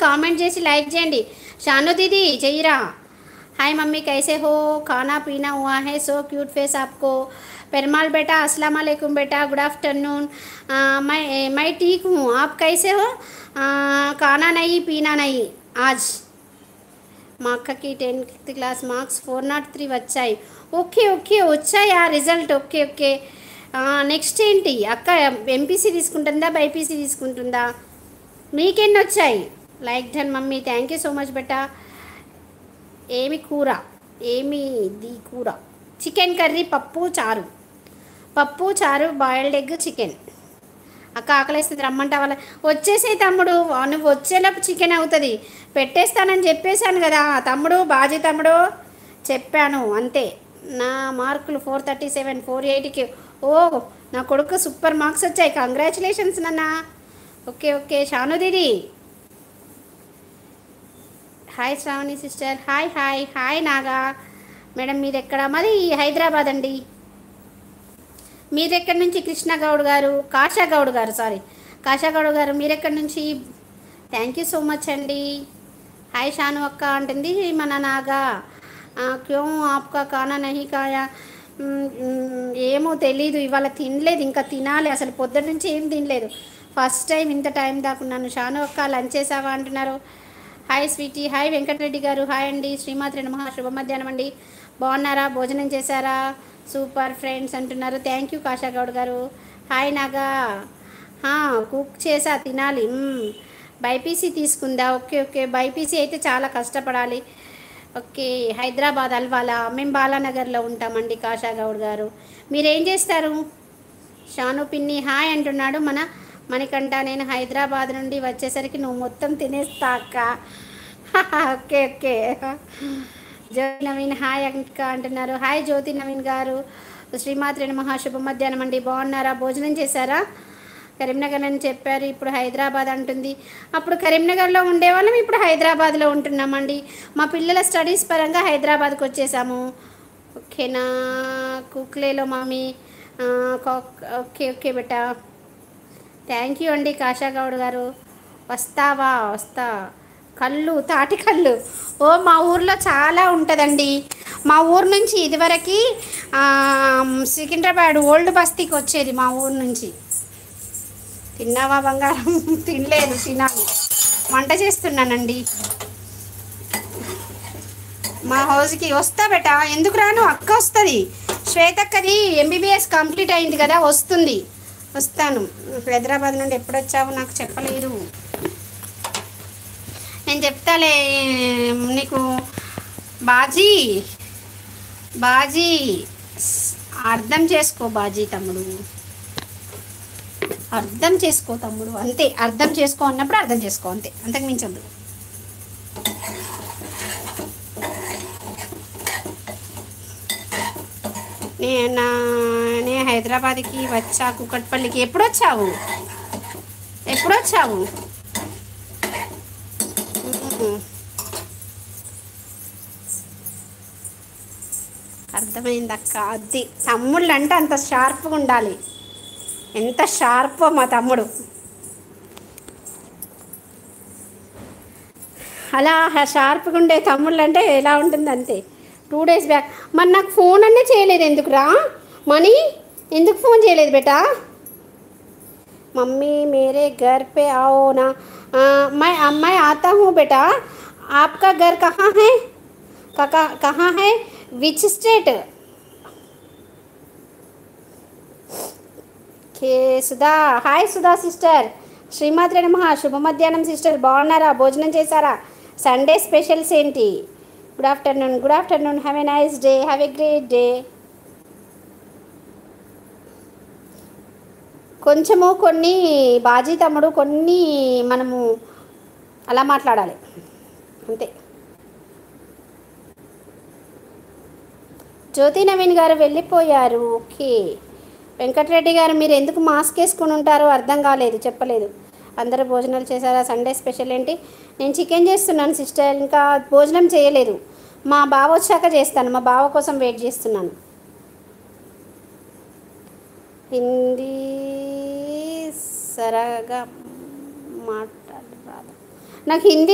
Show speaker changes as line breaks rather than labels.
Comment చేసి like చేయండి. షాను దీदी చెయ్యిరా. हाय mummy कैसे हो, खाना पीना हुआ है, सो क्यूट फेस आपको. परमाल बेटा अस्सलाम वालेकुम बेटा, गुड आफ्टरनून. मैं ठीक हूँ, आप कैसे हो. खाना नहीं पीना नहीं आज. మా అక్కకి 10th క్లాస్ మార్క్స్ 403 వచ్చాయి. ఓకే ఓకే వచ్చాయా రిజల్ట్. Okay okay. నెక్స్ట్ ఏంటి అక్క, ఎంపీసీ తీసుకుంటుందా బైపీసీ తీసుకుంటుందా? మీకెన్ని వచ్చాయి? Like done mummy, thank you so much beta. ఏమి కూర, ఏమిది కూర? చికెన్ కర్రీ, పప్పు చారు, బాయిల్డ్ ఎగ్, చికెన్. అక్క ఆకలిస్తుంది రమ్మంటా వాళ్ళ. వచ్చేసే తమ్ముడు, నువ్వు వచ్చేలోపు చికెన్ అవుతుంది. పెట్టేస్తానని చెప్పేశాను కదా తమ్ముడు, బాజీ తమ్ముడు, చెప్పాను అంతే. నా మార్కులు 437, 480కి. ఓ నా కొడుకు సూపర్ మార్క్స్ వచ్చాయి, కంగ్రాచులేషన్స్ నాన్న. ఓకే ఓకే షాను దీदी. Hi Shravani sister. Hi hi hi Naga madam. మీది ఎక్కడ? మాది హైదరాబాద్ అండి. మీరెక్కడి నుంచి? కృష్ణ గౌడ్ గారు, కాషాగౌడ్ గారు, సారీ కాషాగౌడ్ గారు, మీరెక్కడి నుంచి? థ్యాంక్ యూ సో మచ్ అండి. హాయ్ షాను అక్క అంటుంది మన నాగా. క్యూ ఆప్కా ఖానా నహీ ఖాయా? ఏమో తెలీదు, ఇవాళ తినలేదు, ఇంకా తినాలి. అసలు పొద్దున్న నుంచి ఏం తినలేదు, ఫస్ట్ టైం ఇంత టైం దాకున్నాను. షాను అక్క లంచ్ చేసావా అంటున్నారు. Hi Sweety. హాయ్ వెంకటరెడ్డి గారు, హాయ్ అండి. శ్రీమాత్రి నమః, శుభ మధ్యాహ్నం అండి. బాగున్నారా, భోజనం చేశారా? సూపర్ ఫ్రెండ్స్ అంటున్నారు. థ్యాంక్ యూ కాషాగౌడ్ గారు. హాయ్ నాగా. కుక్ చేసా, తినాలి. బైపీసీ తీసుకుందా? Okay okay. బైపీసీ అయితే చాలా కష్టపడాలి. ఓకే. హైదరాబాద్ అల్వాలా? మేము బాలానగర్లో ఉంటామండి కాషాగౌడ్ గారు. మీరేం చేస్తారు? షాను పిన్ని హాయ్ అంటున్నాడు మణికంఠ. నేను హైదరాబాద్ నుండి వచ్చేసరికి నువ్వు మొత్తం తినేస్తా అక్క. Okay okay. Jyoti Naveen hi అక్క అంటున్నారు. హాయ్ జ్యోతి నవీన్ గారు. శ్రీమాత్రి నమః, శుభ మధ్యాహ్నం అండి. బాగున్నారా, భోజనం చేశారా? కరీంనగర్ అని చెప్పారు, ఇప్పుడు హైదరాబాద్ అంటుంది. అప్పుడు కరీంనగర్లో ఉండేవాళ్ళం, ఇప్పుడు హైదరాబాద్లో ఉంటున్నామండి. మా పిల్లల స్టడీస్ పరంగా హైదరాబాద్కి వచ్చేసాము. ఓకేనా. కుక్లేలో మమ్మీ. ఓకే ఓకే బేటా. థ్యాంక్ యూ అండి కాషాగౌడ్ గారు. వస్తా. కళ్ళు, తాటి కళ్ళు. ఓ మా ఊర్లో చాలా ఉంటుందండి. మా ఊరు నుంచి ఇదివరకు సికింద్రాబాద్ ఓల్డ్ బస్తీకి వచ్చేది మా ఊరు నుంచి. తిన్నావా బంగారం? తినలేదు, తినాలి. వంట చేస్తున్నానండి. మా హౌస్కి వస్తా బేటా. ఎందుకు రాను, అక్క వస్తుంది. శ్వేతక్కది ఎంబీబీఎస్ కంప్లీట్ అయింది కదా, వస్తాను. హైదరాబాద్ నుండి ఎప్పుడు వచ్చావు నాకు చెప్పలేదు. నేను చెప్తాలే నీకు. బాజీ అర్థం చేసుకో బాజీ తమ్ముడు, అర్థం చేసుకో తమ్ముడు, అంతే. అర్థం చేసుకో అన్నప్పుడు అర్థం చేసుకో, అంతే, అంతకు మించొద్దు. నేను హైదరాబాద్కి వచ్చా, కుకట్పల్లికి. ఎప్పుడు వచ్చావు? అర్థమైంది అక్క. అది తమ్ముళ్ళు అంటే అంత షార్ప్గా ఉండాలి. ఎంత షార్పో మా తమ్ముడు. అలా షార్ప్గా ఉండే తమ్ముళ్ళు అంటే ఎలా ఉంటుంది అంతే. 2 days బ్యాక్ మరి నాకు ఫోన్ అన్నీ చేయలేదు ఎందుకురా? మనీ ఎందుకు ఫోన్ చేయలేదు బేటా? मम्मी मेरे घर पे आओ ना. मैं आता हूँ बेटा. आपका घर कहाँ है? कहाँ है? Which state? के సుధా. Hi Sudha sister. శ్రీమాత్రి నమః, శుభ మధ్యాహ్నం సిస్టర్. బాగున్నారా, భోజనం చేశారా? సండే స్పెషల్స్ ఏంటి? Good afternoon. Have a nice day, have a great day. కొంచెము కొన్ని బాజీ తమ్ముడు, కొన్ని మనము అలా మాట్లాడాలి అంతే. జ్యోతి నవీన్ గారు వెళ్ళిపోయారు. ఓకే. వెంకటరెడ్డి గారు మీరు ఎందుకు మాస్క్ వేసుకుని ఉంటారో అర్థం కాలేదు, చెప్పలేదు. అందరూ భోజనాలు చేశారా? సండే స్పెషల్ ఏంటి? నేను చికెన్ చేస్తున్నాను సిస్టర్, ఇంకా భోజనం చేయలేదు. మా బావ వచ్చాక చేస్తాను, మా బావ కోసం వెయిట్ చేస్తున్నాను. హిందీ సరగా మాట్లాడరాదు. నాకు హిందీ